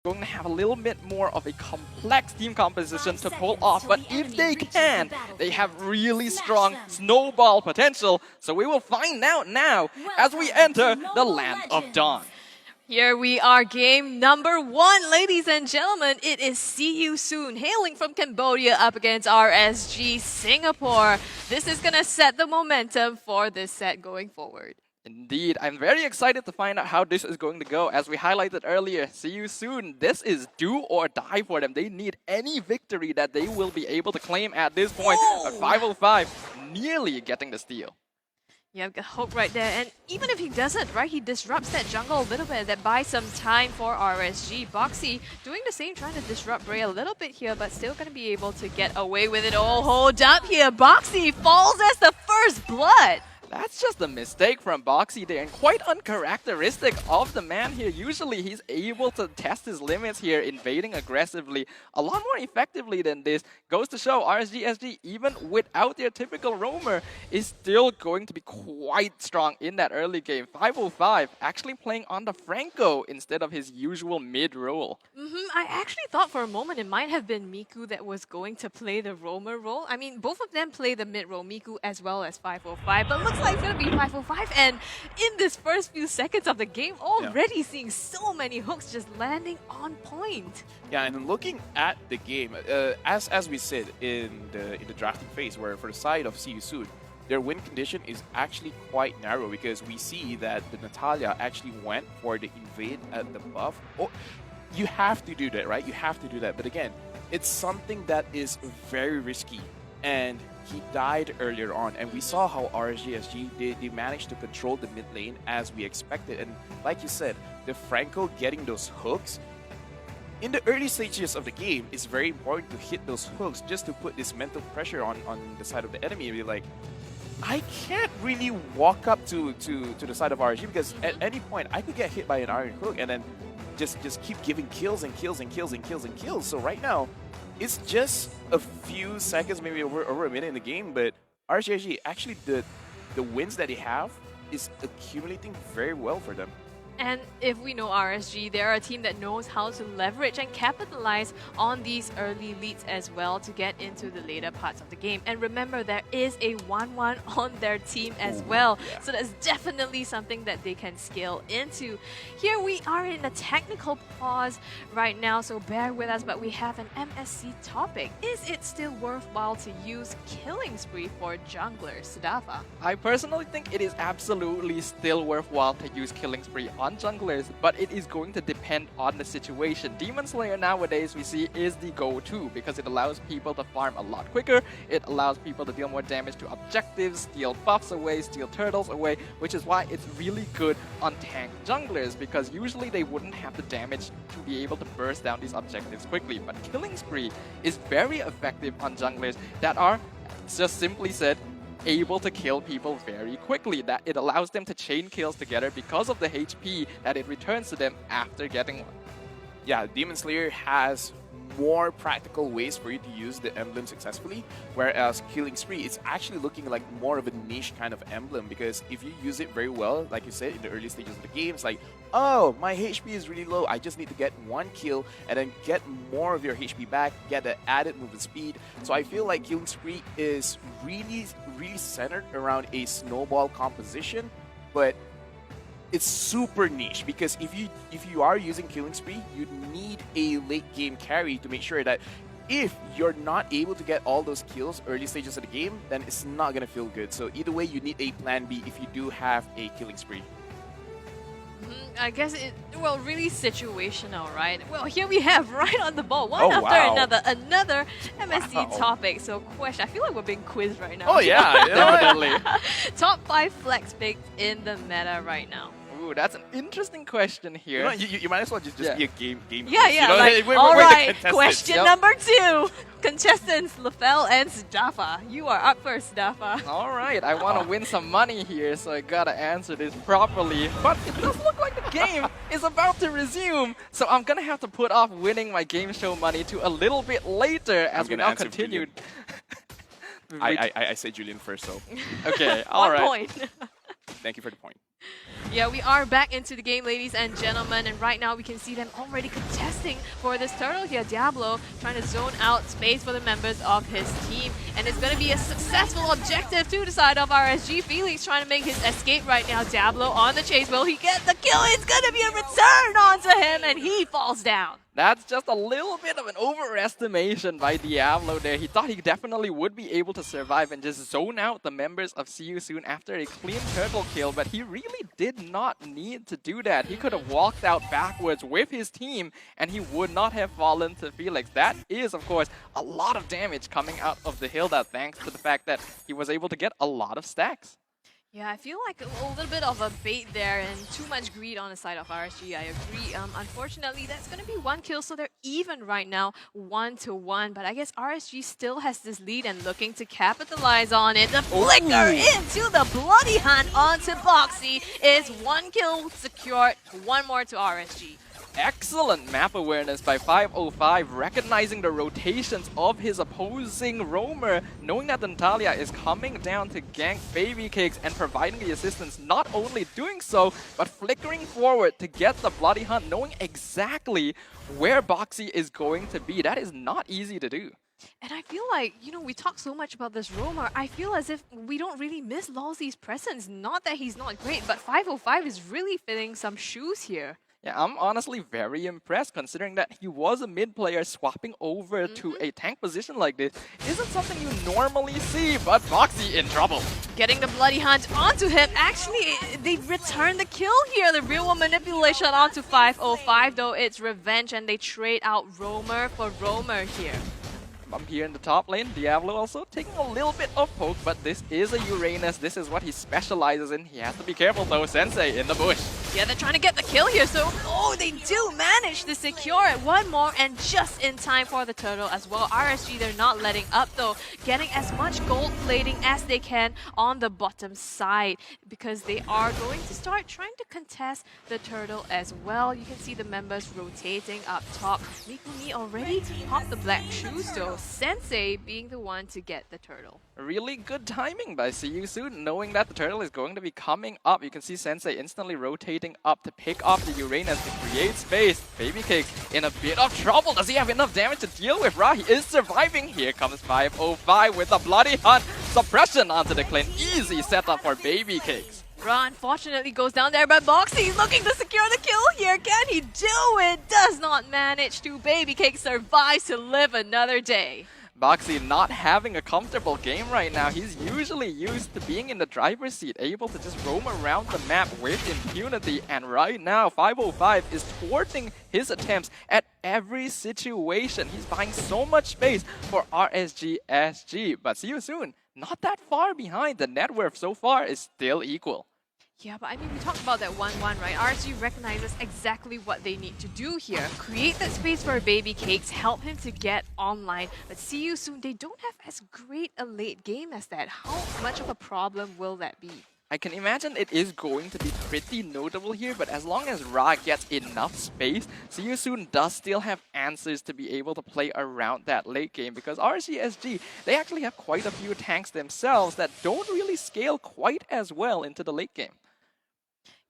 going to have a little bit more of a complex team composition to pull off, but if they can, they have really strong snowball potential. So we will find out now as we enter the Land of Dawn. Here we are, game number 1, ladies and gentlemen. It is See You Soon, hailing from Cambodia up against RSG Singapore. This is going to set the momentum for this set going forward. Indeed, I'm very excited to find out how this is going to go. As we highlighted earlier, See You Soon, this is do or die for them. They need any victory that they will be able to claim at this point. At 505, nearly getting the steal. Yeah, got hope right there. And even if he doesn't, right, he disrupts that jungle a little bit. That buys some time for RSG. Boxy doing the same, trying to disrupt Bray a little bit here, but still going to be able to get away with it. Oh, hold up here. Boxy falls as the first blood. That's just a mistake from Boxy there, and quite uncharacteristic of the man here. Usually he's able to test his limits here, invading aggressively a lot more effectively than this. Goes to show RSG, even without their typical roamer, is still going to be quite strong in that early game. 505 actually playing on the Franco instead of his usual mid role. I actually thought for a moment it might have been Miku that was going to play the roamer role. I mean, both of them play the mid role, Miku as well as 505, but looks like it's going to be 505, and in this first few seconds of the game, already seeing so many hooks just landing on point. Yeah, and looking at the game, as we said in the drafting phase, where for the side of See You Soon, their win condition is actually quite narrow because we see that the Natalia actually went for the invade at the buff. Oh, you have to do that, right? You have to do that. But again, it's something that is very risky. And he died earlier on, and we saw how RSG, they managed to control the mid lane as we expected. And like you said, the Franco getting those hooks, in the early stages of the game, it's very important to hit those hooks just to put this mental pressure on the side of the enemy. And be like, I can't really walk up to the side of RSG because at any point I could get hit by an iron hook and then just keep giving kills and kills and kills and kills and kills. So right now, it's just a few seconds, maybe over a minute in the game, but RSG actually the wins that they have is accumulating very well for them. And if we know RSG, they're a team that knows how to leverage and capitalize on these early leads as well to get into the later parts of the game. And remember, there is a 1-1 on their team as well. Yeah. So that's definitely something that they can scale into. Here we are in a technical pause right now, so bear with us, but we have an MSC topic. Is it still worthwhile to use Killing Spree for junglers, Siddhartha? I personally think it is absolutely still worthwhile to use Killing Spree on junglers, but it is going to depend on the situation. Demon Slayer nowadays we see is the go-to because it allows people to farm a lot quicker, it allows people to deal more damage to objectives, steal buffs away, steal turtles away, which is why it's really good on tank junglers because usually they wouldn't have the damage to be able to burst down these objectives quickly. But Killing Spree is very effective on junglers that are, just simply said, able to kill people very quickly. That it allows them to chain kills together because of the HP that it returns to them after getting one. Yeah, Demon Slayer has more practical ways for you to use the emblem successfully, whereas Killing Spree is actually looking like more of a niche kind of emblem because if you use it very well, like you said, in the early stages of the game, it's like, oh, my HP is really low, I just need to get one kill and then get more of your HP back, get the added movement speed. So I feel like Killing Spree is really centered around a snowball composition, but it's super niche because if you are using Killing Spree, you need a late game carry to make sure that if you're not able to get all those kills early stages of the game, then it's not gonna feel good. So either way, you need a plan B if you do have a Killing Spree. I guess well, really situational, right? Well, here we have right on the ball, one after another MSC topic. So question, I feel like we're being quizzed right now. Oh yeah, definitely. Top 5 flex picks in the meta right now. Ooh, that's an interesting question here. You might as well just be a game. Yeah, quiz, yeah. You know? Like, all right, question number 2. Contestants Lafel and Siddhartha. You are up first, Siddhartha. All right, I want to win some money here, so I gotta answer this properly. But it does look like the game is about to resume, so I'm gonna have to put off winning my game show money to a little bit later as we now continue. I said Julian first, so. Okay, all right. 1 point. Thank you for the point. Yeah, we are back into the game, ladies and gentlemen, and right now we can see them already contesting for this turtle here. Diablo trying to zone out space for the members of his team, and it's going to be a successful objective to the side of RSG. Felix trying to make his escape right now. Diablo on the chase. Will he get the kill? It's going to be a return onto him, and he falls down. That's just a little bit of an overestimation by Diablo there. He thought he definitely would be able to survive and just zone out the members of See You Soon after a clean turtle kill, but he really did not need to do that. He could have walked out backwards with his team and he would not have fallen to Felix. That is, of course, a lot of damage coming out of the Hilda thanks to the fact that he was able to get a lot of stacks. Yeah, I feel like a little bit of a bait there and too much greed on the side of RSG. I agree. Unfortunately, that's going to be one kill, so they're even right now, 1-1. But I guess RSG still has this lead and looking to capitalize on it. The flicker into the Bloody Hunt onto Boxy is one kill secured, one more to RSG. Excellent map awareness by 505, recognizing the rotations of his opposing roamer, knowing that Natalia is coming down to gank Baby Cakes and providing the assistance, not only doing so, but flickering forward to get the Bloody Hunt, knowing exactly where Boxy is going to be. That is not easy to do. And I feel like, you know, we talk so much about this roamer, I feel as if we don't really miss Lawsy's presence. Not that he's not great, but 505 is really filling some shoes here. Yeah, I'm honestly very impressed considering that he was a mid player swapping over to a tank position like this. Isn't something you normally see, but Boxy in trouble. Getting the Bloody Hunt onto him. Actually, they return the kill here. The real one manipulation onto 505, though it's revenge and they trade out roamer for roamer here. I'm here in the top lane. Diablo also taking a little bit of poke, but this is a Uranus. This is what he specializes in. He has to be careful though. Sensei in the bush. Yeah, they're trying to get the kill here, so they do manage to secure it. One more and just in time for the turtle as well. RSG, they're not letting up though, getting as much gold plating as they can on the bottom side because they are going to start trying to contest the turtle as well. You can see the members rotating up top. Mikumi already popped the black shoes though. Sensei being the one to get the turtle. Really good timing by See You Soon, knowing that the turtle is going to be coming up. You can see Sensei instantly rotating up to pick off the Uranus to create space. Baby Cakes in a bit of trouble. Does he have enough damage to deal with? Ra, he is surviving. Here comes 505 with a Bloody Hunt. Suppression onto the clean. Easy setup for Baby Cakes. Ra unfortunately goes down there, but Boxy is looking to secure the kill here. Can he do it? Does not manage to. Baby Cake survives to live another day. Boxy not having a comfortable game right now. He's usually used to being in the driver's seat, able to just roam around the map with impunity. And right now, 505 is thwarting his attempts at every situation. He's buying so much space for RSG SG. But See You Soon, not that far behind. The net worth so far is still equal. Yeah, but I mean, we talked about that 1-1, right? RSG recognizes exactly what they need to do here. Create that space for Baby Cakes, help him to get online. But See You Soon, they don't have as great a late game as that. How much of a problem will that be? I can imagine it is going to be pretty notable here, but as long as Ra gets enough space, See You Soon does still have answers to be able to play around that late game, because RCSG, they actually have quite a few tanks themselves that don't really scale quite as well into the late game.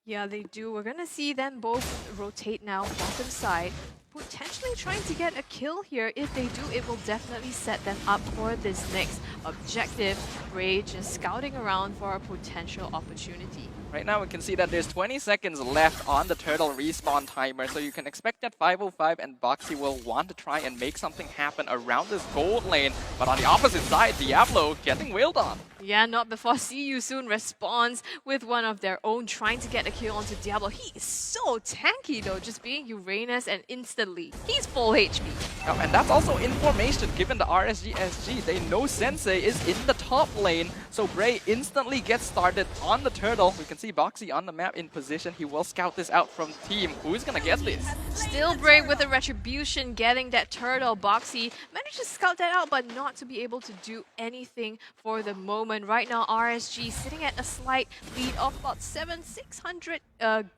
Yeah, they do. We're gonna see them both rotate now, bottom side, potentially trying to get a kill here. If they do, it will definitely set them up for this next objective. Bray just scouting around for a potential opportunity. Right now we can see that there's 20 seconds left on the turtle respawn timer, so you can expect that 505 and Boxy will want to try and make something happen around this gold lane. But on the opposite side, Diablo getting wailed on. Yeah, not before See You Soon responds with one of their own, trying to get a kill onto Diablo. He is so tanky though, just being Uranus and instantly, he's full HP. Oh, and that's also information given the RSG SG. They know Sensei is in the top lane, so Bray instantly gets started on the turtle. We can see Boxy on the map in position. He will scout this out from team. Who's gonna get this? Still Bray with a retribution, getting that turtle. Boxy managed to scout that out, but not to be able to do anything for the moment. Right now, RSG sitting at a slight lead of about 600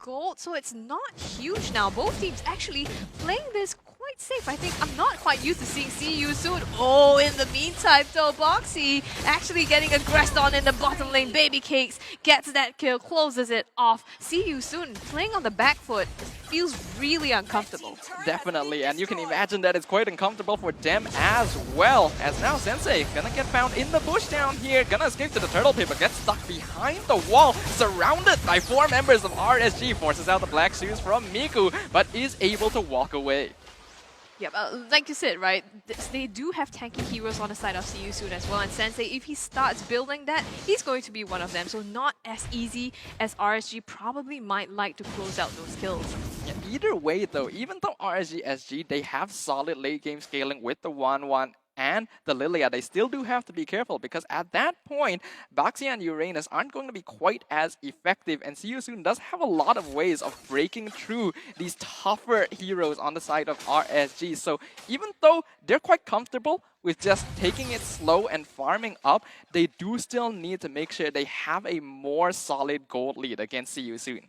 gold, so it's not huge now. Both teams actually playing this quite quite safe. I think I'm not quite used to seeing CU soon. Oh, in the meantime, though, Boxy actually getting aggressed on in the bottom lane. Baby Cakes gets that kill, closes it off. CU soon playing on the back foot feels really uncomfortable. Definitely, and you can imagine that it's quite uncomfortable for them as well. As now Sensei gonna get found in the bush down here, gonna escape to the turtle pit, but gets stuck behind the wall, surrounded by 4 members of RSG, forces out the black shoes from Miku, but is able to walk away. Yeah, but like you said, right, they do have tanky heroes on the side of CU soon as well, and Sensei, if he starts building that, he's going to be one of them, so not as easy as RSG probably might like to close out those kills. Yeah, either way though, even though RSG SG, they have solid late game scaling with the 1-1 and the Lilia, they still do have to be careful because at that point, Boxy and Uranus aren't going to be quite as effective, and CU Soon does have a lot of ways of breaking through these tougher heroes on the side of RSG. So even though they're quite comfortable with just taking it slow and farming up, they do still need to make sure they have a more solid gold lead against CU Soon.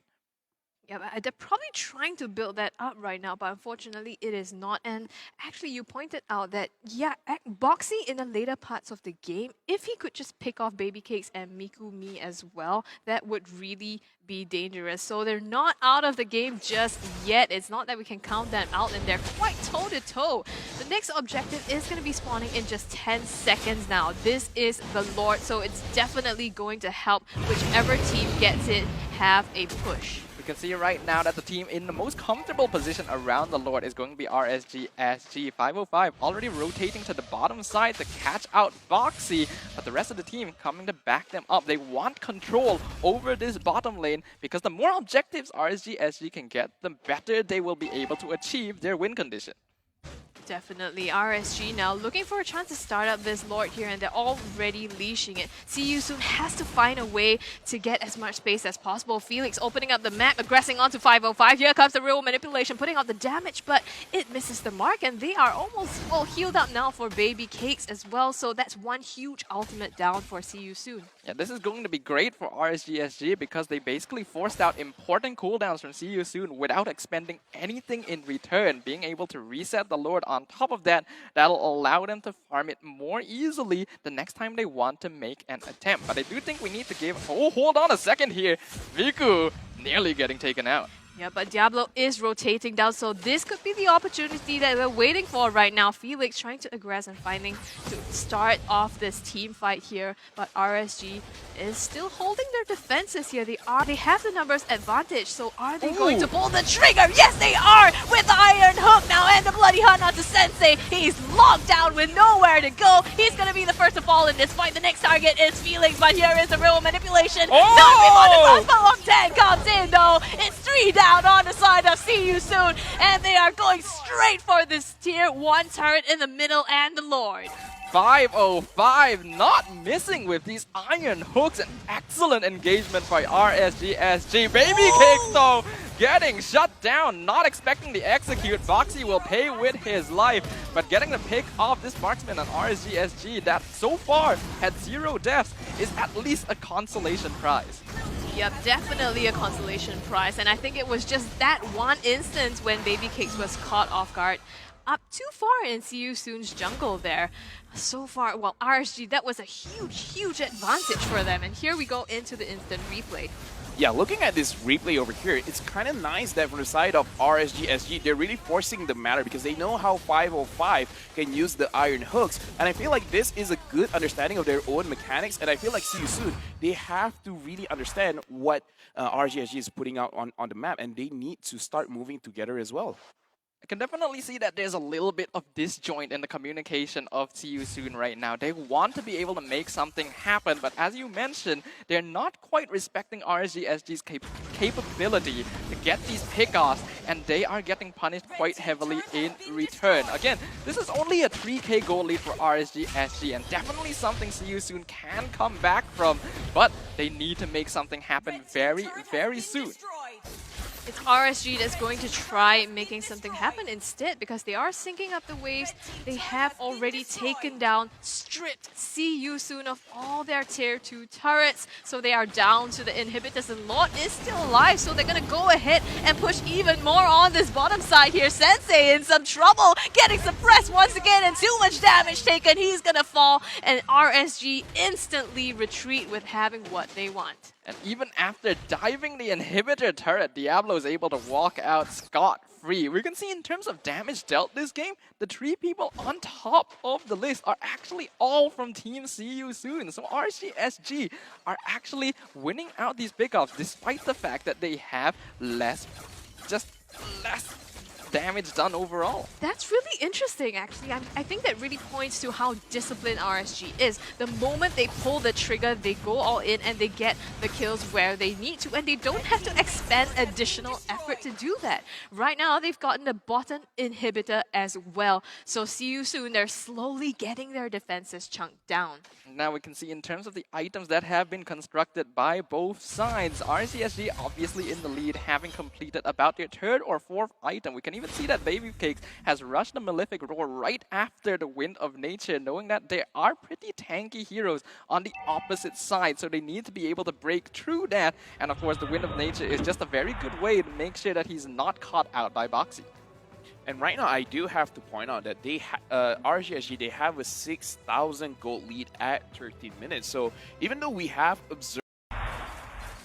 Yeah, but they're probably trying to build that up right now, but unfortunately it is not. And actually you pointed out that, yeah, Boxy in the later parts of the game, if he could just pick off Baby Cakes and Miku Me as well, that would really be dangerous. So they're not out of the game just yet. It's not that we can count them out, and they're quite toe-to-toe. The next objective is going to be spawning in just 10 seconds now. This is the Lord, so it's definitely going to help whichever team gets it have a push. You can see right now that the team in the most comfortable position around the Lord is going to be RSG SG. 505 already rotating to the bottom side to catch out Boxy, but the rest of the team coming to back them up. They want control over this bottom lane because the more objectives RSG SG can get, the better they will be able to achieve their win condition. Definitely. RSG now looking for a chance to start up this Lord here, and they're already leashing it. CU soon has to find a way to get as much space as possible. Felix opening up the map, aggressing onto 505. Here comes the real manipulation, putting out the damage, but it misses the mark, and they are almost all healed up now for Baby Cakes as well. So that's one huge ultimate down for CU soon. Yeah, this is going to be great for RSG SG because they basically forced out important cooldowns from CU soon without expending anything in return, being able to reset the Lord on top of that. That'll allow them to farm it more easily the next time they want to make an attempt. But I do think we need to give... Oh, hold on a second here. Miku nearly getting taken out. Yeah, but Diablo is rotating down, so this could be the opportunity that we're waiting for right now. Felix trying to aggress and finding to start off this team fight here, but RSG is still holding their defenses here. They have the numbers advantage, so are they going to pull the trigger? Yes, they are! With the Iron Hook now and the Bloody Hunt onto Sensei. He's locked down with nowhere to go. He's going to be the first to fall in this fight. The next target is Felix, but here is the real manipulation. Not before the crossbow of 10 comes in, though. It's 3 down on the side of CU soon, and they are going straight for this tier 1 turret in the middle and the Lord. 505 not missing with these iron hooks, and excellent engagement by RSG SG. Baby Cakes though getting shut down, not expecting the execute. Boxy will pay with his life, but getting the pick off this marksman on RSG SG that so far had 0 deaths is at least a consolation prize. Yep, definitely a consolation prize, and I think it was just that one instance when Baby Cakes was caught off guard up too far in CU Soon's jungle there. So far, well, RSG, that was a huge advantage for them, and here we go into the instant replay. Yeah, looking at this replay over here, it's kind of nice that from the side of RSG SG, they're really forcing the matter because they know how 505 can use the iron hooks. And I feel like this is a good understanding of their own mechanics. And I feel like CU Soon, they have to really understand what RSG SG is putting out on the map. And they need to start moving together as well. I can definitely see that there's a little bit of disjoint in the communication of CU Soon right now. They want to be able to make something happen, but as you mentioned, they're not quite respecting RSG SG's capability to get these pickoffs, and they are getting punished quite heavily in return. Again, this is only a 3k goal lead for RSG SG, and definitely something CU Soon can come back from, but they need to make something happen very soon. It's RSG that's going to try making something happen instead because they are syncing up the waves. They have already taken down, stripped CU soon of all their tier 2 turrets. So they are down to the inhibitors. The Lord is still alive, so they're going to go ahead and push even more on this bottom side here. Sensei in some trouble, getting suppressed once again and too much damage taken. He's going to fall and RSG instantly retreat with having what they want. And even after diving the inhibitor turret, Diablo is able to walk out scot-free. We can see in terms of damage dealt this game, the 3 people on top of the list are actually all from Team CU Soon. So RSG are actually winning out these pickoffs despite the fact that they have less damage done overall. That's really interesting, actually. I think that really points to how disciplined RSG is. The moment they pull the trigger, they go all in and they get the kills where they need to, and they don't have to expend additional effort to do that. Right now, they've gotten the bottom inhibitor as well. So see you soon. They're slowly getting their defenses chunked down. Now we can see in terms of the items that have been constructed by both sides, RCSG obviously in the lead, having completed about their 3rd or 4th item. We can even see that Baby Cakes has rushed the Malefic Roar right after the Wind of Nature, knowing that there are pretty tanky heroes on the opposite side, so they need to be able to break through that. And of course, the Wind of Nature is just a very good way to make sure that he's not caught out by Boxy. And right now, I do have to point out that they RGSG, they have a 6,000 gold lead at 13 minutes. So even though we have observed...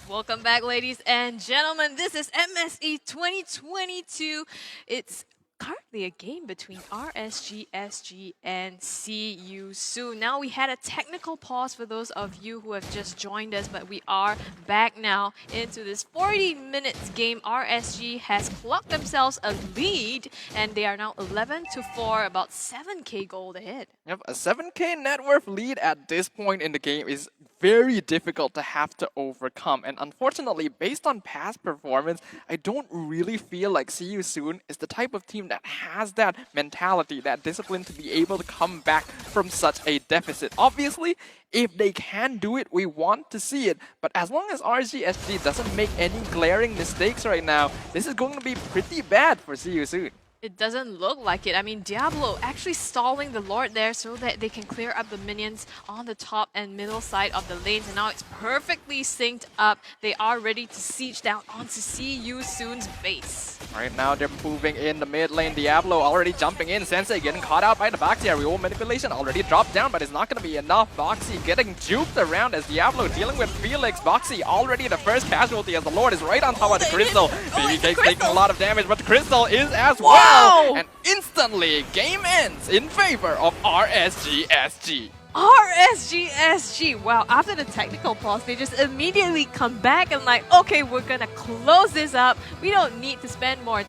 Welcome back, ladies and gentlemen. This is MSE 2022. It's currently a game between RSG, SG, and CU Soon. Now, we had a technical pause for those of you who have just joined us, but we are back now into this 40 minutes game. RSG has clocked themselves a lead, and they are now 11-4, about 7k gold ahead. Yep, a 7k net worth lead at this point in the game is very difficult to have to overcome. And unfortunately, based on past performance, I don't really feel like CU Soon is the type of team that has that mentality, that discipline to be able to come back from such a deficit. Obviously, if they can do it, we want to see it. But as long as RGSG doesn't make any glaring mistakes right now, this is going to be pretty bad for CU Soon. It doesn't look like it. I mean, Diablo actually stalling the Lord there so that they can clear up the minions on the top and middle side of the lanes. And now it's perfectly synced up. They are ready to siege down onto CU Soon's base. Right now, they're moving in the mid lane. Diablo already jumping in. Sensei getting caught out by the Boxy. Real manipulation already dropped down, but it's not going to be enough. Boxy getting juked around as Diablo dealing with Felix. Boxy already the first casualty as the Lord is right on top of the Crystal. Baby Cake's taking a lot of damage, but the Crystal is as well. And instantly, game ends in favor of RSGSG. RSGSG! Wow, after the technical pause, they just immediately come back and like, okay, we're gonna close this up. We don't need to spend more